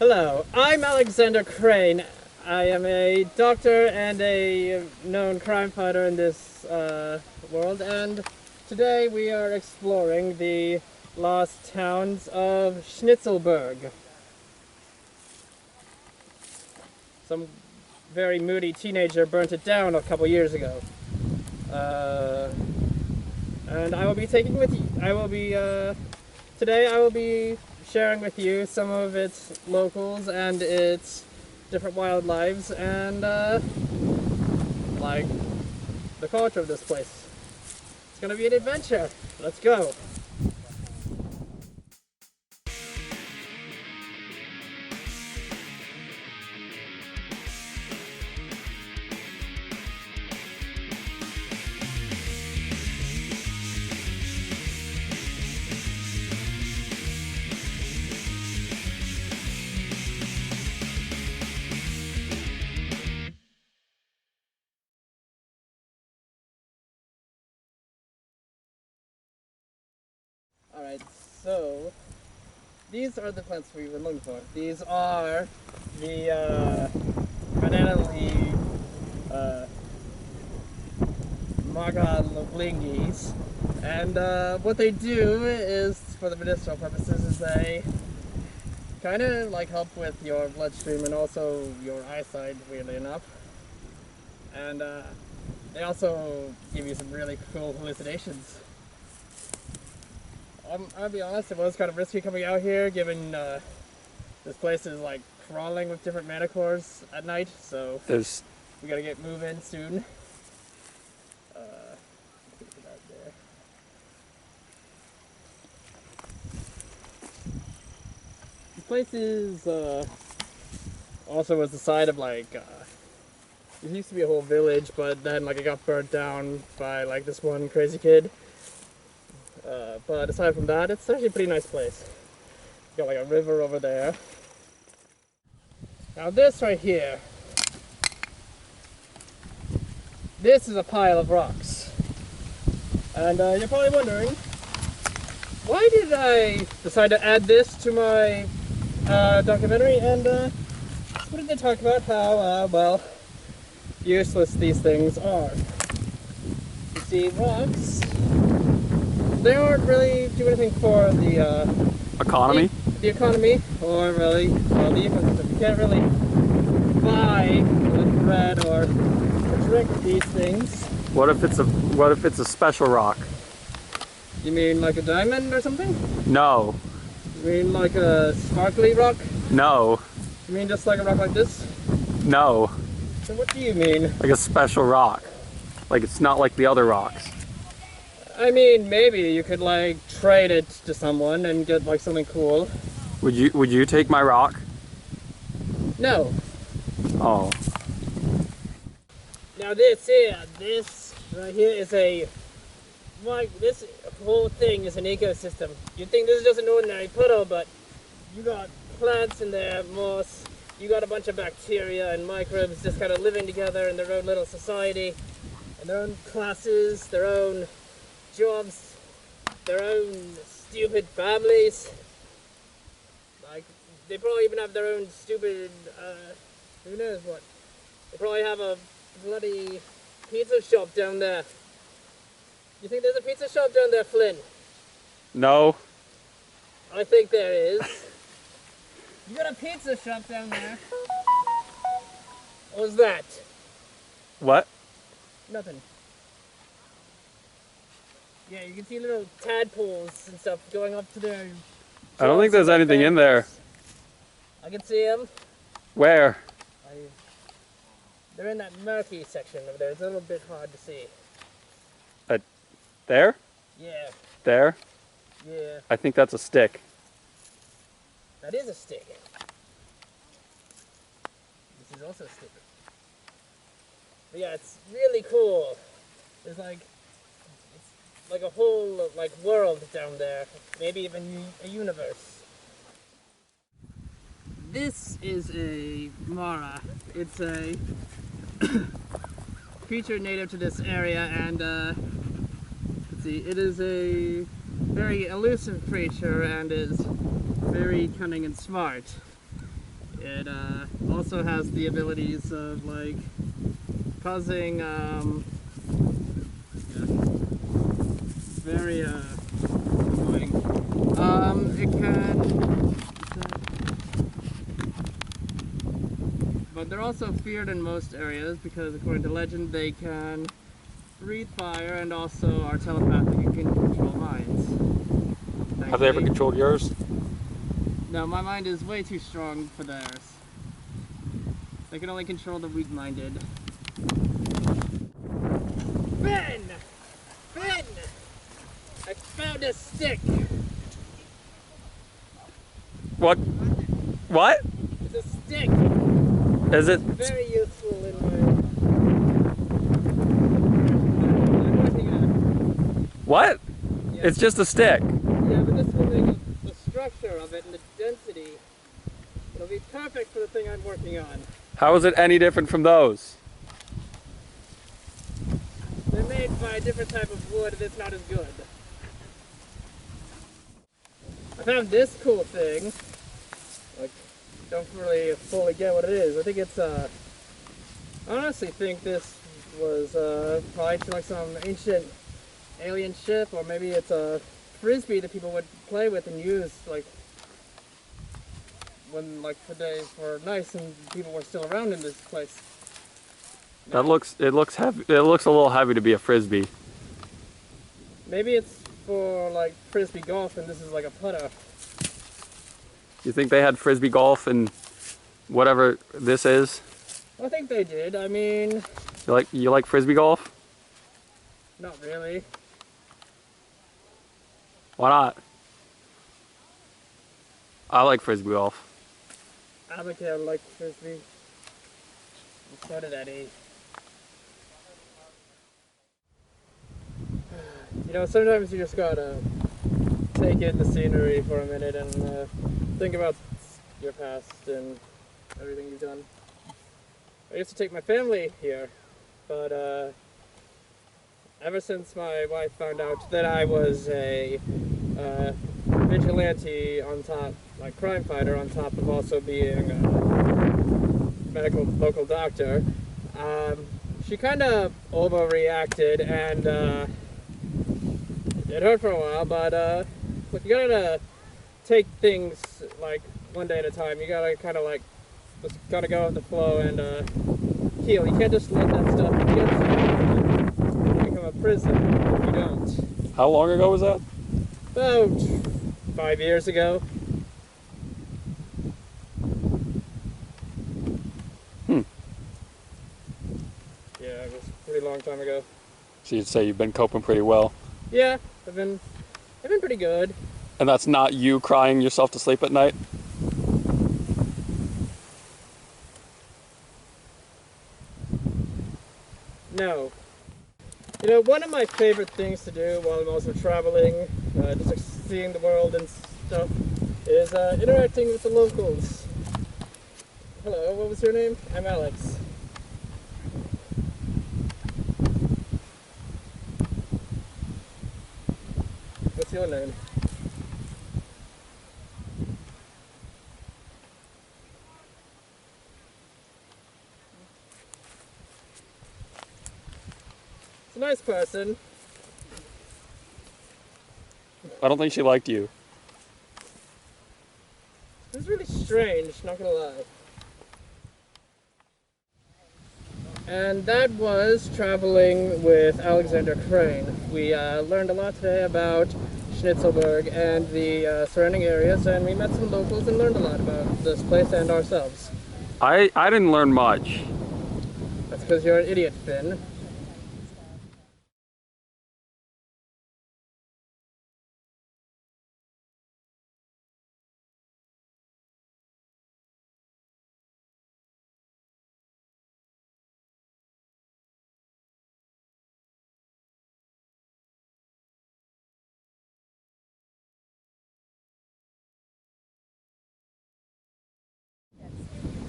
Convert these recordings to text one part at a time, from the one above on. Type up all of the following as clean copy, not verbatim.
Hello, I'm Alexander Crane. I am a doctor and a known crime fighter in this world, and today we are exploring the lost towns of Schnitzelburg. Some very moody teenager burnt it down a couple years ago. And I will be taking with you, today I will be sharing with you some of its locals and its different wildlives and like the culture of this place. It's gonna be an adventure. Let's go. Alright, so these are the plants we've been looking for. These are the banana leaf magalingis, and what they do is, for the medicinal purposes, is they kind of like help with your bloodstream and also your eyesight, weirdly enough. And they also give you some really cool hallucinations. I'll be honest, it was kind of risky coming out here, given this place is like crawling with different manticores at night, so we gotta get moving soon. This place is also was the site of like it used to be a whole village, but then like it got burnt down by like this one crazy kid. But aside from that, it's actually a pretty nice place. Got like a river over there. Now this right here, this is a pile of rocks. And you're probably wondering, why did I decide to add this to my documentary? And what did they talk about? How, well, useless these things are. You see, rocks, they aren't really do anything for the economy. The economy, or really, well, the ecosystem. You can't really buy bread or drink these things. What if it's a special rock? You mean like a diamond or something? No. You mean like a sparkly rock? No. You mean just like a rock like this? No. So what do you mean? Like a special rock. Like it's not like the other rocks. I mean, maybe you could like trade it to someone and get like something cool. Would you take my rock? No. Oh. Now this right here is this whole thing is an ecosystem. You'd think this is just an ordinary puddle, but you got plants in there, moss, you got a bunch of bacteria and microbes just kind of living together in their own little society, in their own classes, their own jobs, their own stupid families. Like, they probably even have their own stupid, who knows what. They probably have a bloody pizza shop down there. You think there's a pizza shop down there, Flynn? No. I think there is. You got a pizza shop down there. What was that? What? Nothing. Yeah, you can see little tadpoles and stuff going up to their... I don't think there's anything in there. I can see them. Where? They're in that murky section over there. It's a little bit hard to see. There? Yeah. There? Yeah. I think that's a stick. That is a stick. This is also a stick. But yeah, it's really cool. There's like a whole like world down there. Maybe even a universe. This is a Mara. It's a creature native to this area, and let's see, it is a very elusive creature and is very cunning and smart. It also has the abilities of like causing very annoying. It can, but they're also feared in most areas because, according to legend, they can breathe fire and also are telepathic and can control minds. Have they ever controlled yours? No, my mind is way too strong for theirs. They can only control the weak-minded. Ben! Ben! I found a stick! What? What? It's a stick! Is it? Very useful in my... What? Yeah. It's just a stick. Yeah, but this will make the structure of it and the density. It'll be perfect for the thing I'm working on. How is it any different from those? They're made by a different type of wood and it's not as good. I found this cool thing. Like, don't really fully get what it is. I think it's I honestly think this was probably like some ancient alien ship, or maybe it's a frisbee that people would play with and use like when like the days were nice and people were still around in this place. That looks. It looks heavy. It looks a little heavy to be a frisbee. Maybe it's for like frisbee golf and this is like a putter. You think they had frisbee golf and whatever this is? I think they did. I mean, You like frisbee golf? not really. Why not? I like frisbee golf. I don't care, I like frisbee. I started at 8. You know, sometimes you just gotta take in the scenery for a minute and think about your past and everything you've done. I used to take my family here, but ever since my wife found out that I was a vigilante on top, like crime fighter on top of also being a local doctor, she kind of overreacted and it hurt for a while, but look, you gotta take things like one day at a time. You gotta kind of like just gotta go with the flow and heal. You can't just let that stuff become a prison if you don't. How long ago was that? About 5 years ago. Yeah, it was a pretty long time ago. So you'd say you've been coping pretty well. Yeah, I've been pretty good. And that's not you crying yourself to sleep at night? No. You know, one of my favorite things to do while I'm also traveling, just like seeing the world and stuff, is interacting with the locals. Hello, what was your name? I'm Alex. What's your name? It's a nice person. I don't think she liked you. It was really strange, not gonna lie. And that was traveling with Alexander Crane. We learned a lot today about Schnitzelburg and the surrounding areas, and we met some locals and learned a lot about this place and ourselves. I didn't learn much. That's because you're an idiot, Finn.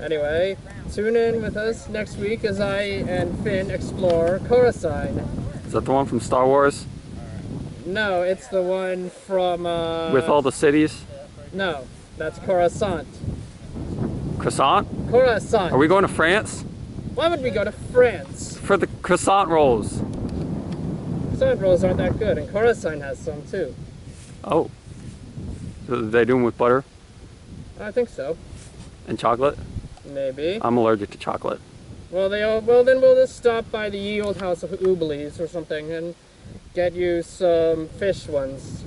Anyway, tune in with us next week as I and Finn explore Coruscant. Is that the one from Star Wars? No, it's the one from With all the cities? No, that's Coruscant. Croissant? Croissant. Are we going to France? Why would we go to France? For the croissant rolls. Croissant rolls aren't that good, and Coruscant has some too. Oh. So they do them with butter I think so. and chocolate? Maybe. I'm allergic to chocolate. Well, then we'll just stop by the ye old house of Ooblies or something and get you some fish ones.